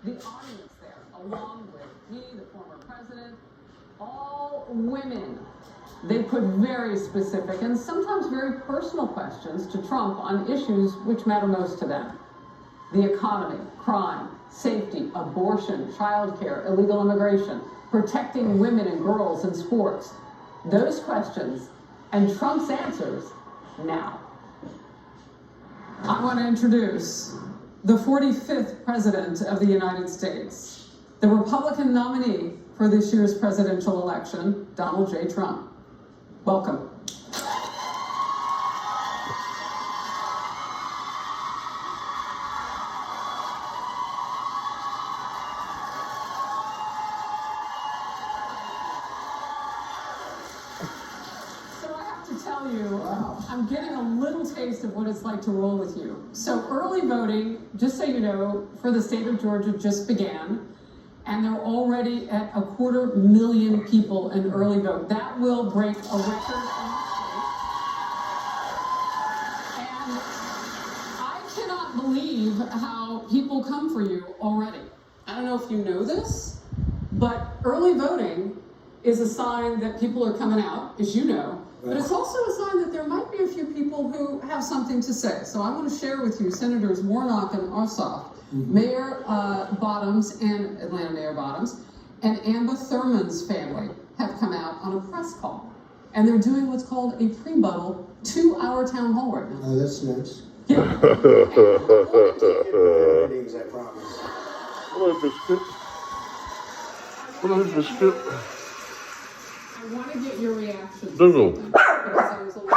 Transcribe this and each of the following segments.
the audience there, along with he, the former president, all women. They put very specific and sometimes very personal questions to Trump on issues which matter most to them. The economy, crime, safety, abortion, childcare, illegal immigration, protecting women and girls in sports. Those questions and Trump's answers now. I want to introduce the 45th President of the United States, the Republican nominee for this year's presidential election, Donald J. Trump. Welcome. Tell you, I'm getting a little taste of what it's like to roll with you. So early voting, just so you know, for the state of Georgia just began, and they're already at 250,000 people in early vote. That will break a record in the state. And I cannot believe how people come for you already. I don't know if you know this, but early voting is a sign that people are coming out, as you know. But it's also a sign that there might be a few people who have something to say. So I want to share with you Senators Warnock and Ossoff, Mayor Bottoms and Atlanta Mayor Bottoms, and Amber Thurman's family have come out on a press call. And they're doing what's called a pre-buttal 2-hour town hall right now. Oh, that's nice. Yeah. Meetings, I promise. Hello, Biscuit. Hello, Biscuit. I want to get your reaction. Dougal. Because I was a little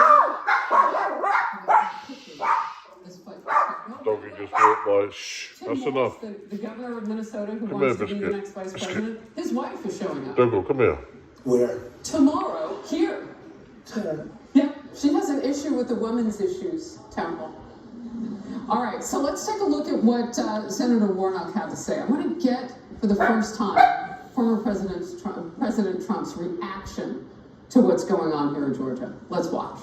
Doggy just walked by. Shh, Tim that's Walz, enough. the governor of Minnesota who Come wants here, to be the Biscuit. next vice Biscuit. president, his wife is showing up. Dougal, come here. Where? Tomorrow, here. Yeah, she has an issue with the women's issues town hall. All right, so let's take a look at what Senator Warnock had to say. I want to get, for the first time, former President Trump's reaction to what's going on here in Georgia. Let's watch.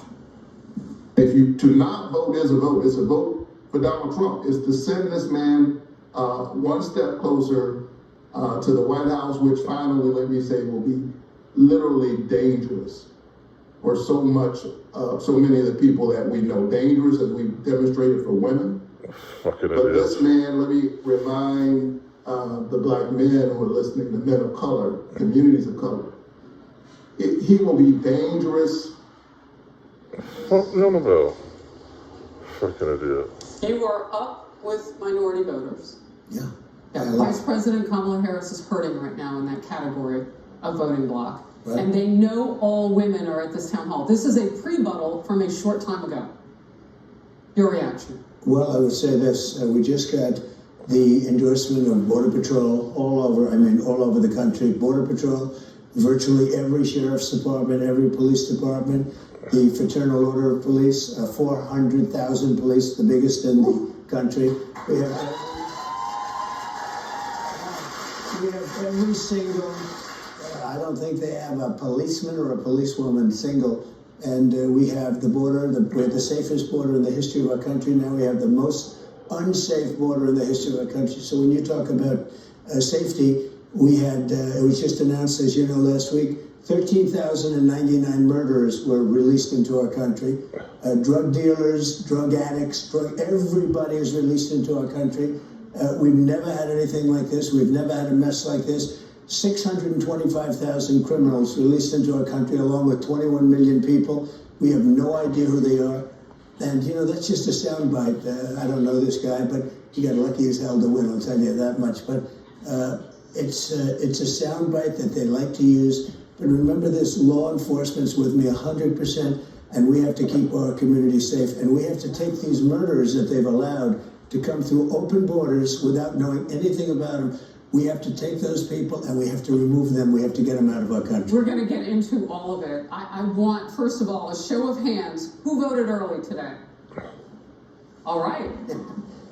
If you to not vote is a vote. It's a vote for Donald Trump. It's to send this man one step closer to the White House, which finally, let me say, will be literally dangerous for so many of the people that we know. Dangerous, as we've demonstrated, for women. Fucking But idiot. this man, let me remind the black men who are listening, the men of color, communities of color, he will be dangerous. Fuck me on the bell. Fucking idiot. You are up with minority voters. Yeah. Yeah, Vice President Kamala Harris is hurting right now in that category of voting bloc. Right. And they know all women are at this town hall. This is a pre-buttal from a short time ago. Your reaction? Well, I would say this. We just got the endorsement of Border Patrol all over the country. Border Patrol, virtually every sheriff's department, every police department, the Fraternal Order of Police, 400,000 police, the biggest in the country. We have every single, I don't think they have a policeman or a policewoman single. And we have the border, we're the safest border in the history of our country. Now we have the most unsafe border in the history of our country. So when you talk about safety, we had, it was just announced, as you know, last week, 13,099 murderers were released into our country. Drug dealers, drug addicts, everybody is released into our country. We've never had anything like this. We've never had a mess like this. 625,000 criminals released into our country, along with 21 million people. We have no idea who they are. And, you know, that's just a soundbite. I don't know this guy, but he got lucky as hell to win, I'll tell you that much. But it's a soundbite that they like to use. But remember this, law enforcement's with me 100%, and we have to keep our community safe. And we have to take these murderers that they've allowed to come through open borders without knowing anything about them. We have to take those people and we have to remove them. We have to get them out of our country. We're going to get into all of it. I want, first of all, a show of hands. Who voted early today? All right.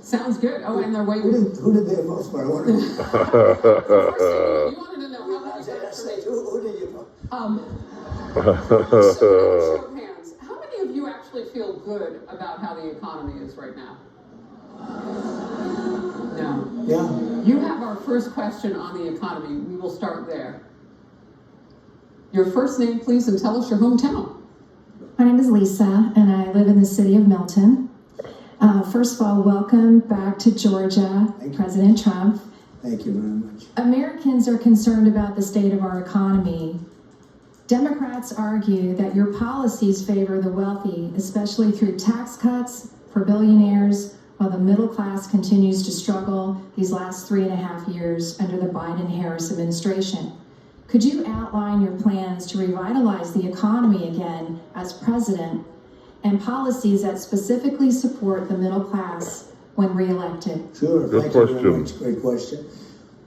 Sounds good. Oh, and they're waiting. Who did they vote for? I wonder. First, you wanted to know how many voted for me. Who did you vote? So, show of hands. How many of you actually feel good about how the economy is right now? No. Yeah. You have our first question on the economy. We will start there. Your first name, please, and tell us your hometown. My name is Lisa, and I live in the city of Milton. First of all, welcome back to Georgia, President Trump. Thank you very much. Americans are concerned about the state of our economy. Democrats argue that your policies favor the wealthy, especially through tax cuts for billionaires, while the middle class continues to struggle these last 3.5 years under the Biden-Harris administration. Could you outline your plans to revitalize the economy again as president and policies that specifically support the middle class when reelected? Sure, Good thank you very question. much. Great question.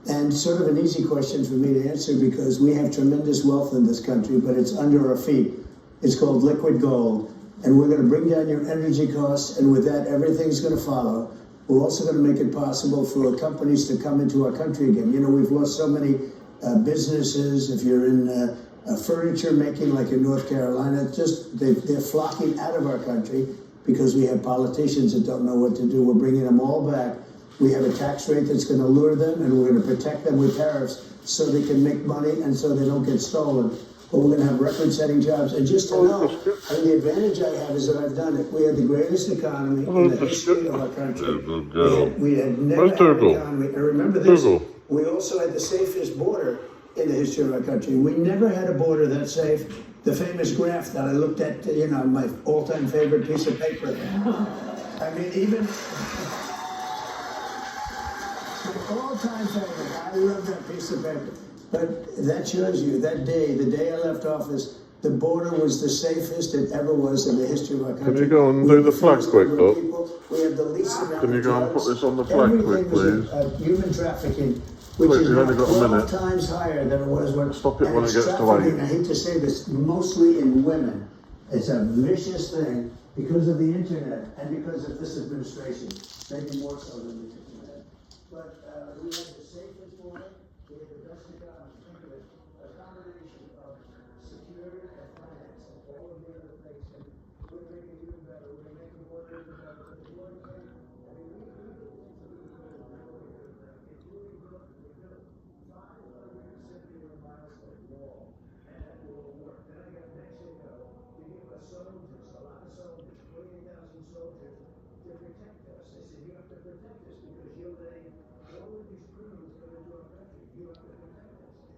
And sort of an easy question for me to answer because we have tremendous wealth in this country, but it's under our feet. It's called liquid gold. And we're going to bring down your energy costs, and with that, everything's going to follow. We're also going to make it possible for companies to come into our country again. You know, we've lost so many businesses. If you're in furniture making, like in North Carolina, they're flocking out of our country because we have politicians that don't know what to do. We're bringing them all back. We have a tax rate that's going to lure them, and we're going to protect them with tariffs so they can make money and so they don't get stolen. But we're going to have record-setting jobs. And just to know, I mean, the advantage I have is that I've done it. We had the greatest economy in the history of our country. We had never had an economy. And remember this, we also had the safest border in the history of our country. We never had a border that safe. The famous graph that I looked at, you know, my all-time favorite piece of paper. I mean, even my all-time favorite. I love that piece of paper. But that shows you, that day, the day I left office, the border was the safest it ever was in the history of our country. Can you go and do the flag quick, Bob? We have the least amount Can you of go and drugs. put this on the flag quick, Everything was please? human trafficking, which Quick, is you've now only got a 12 minute. times higher than it was when. Stop it and when it's it gets to trafficking, 8. I hate to say this, mostly in women. It's a vicious thing because of the internet and because of this administration, maybe more so than the internet. But we have the safest border, we have the best economy. Think of it, a combination of security and finance and all of the other things. And we're going to make it even better. We're going to make the border even better. But the border thing, I mean, we did things that we could do now. It's really good. We built 570 miles of wall, and that will work. Then I got Mexico to give us soldiers, a lot of soldiers, 28,000 soldiers to protect us. They said, you have to protect us because you're letting all of these criminals come into our country. You have to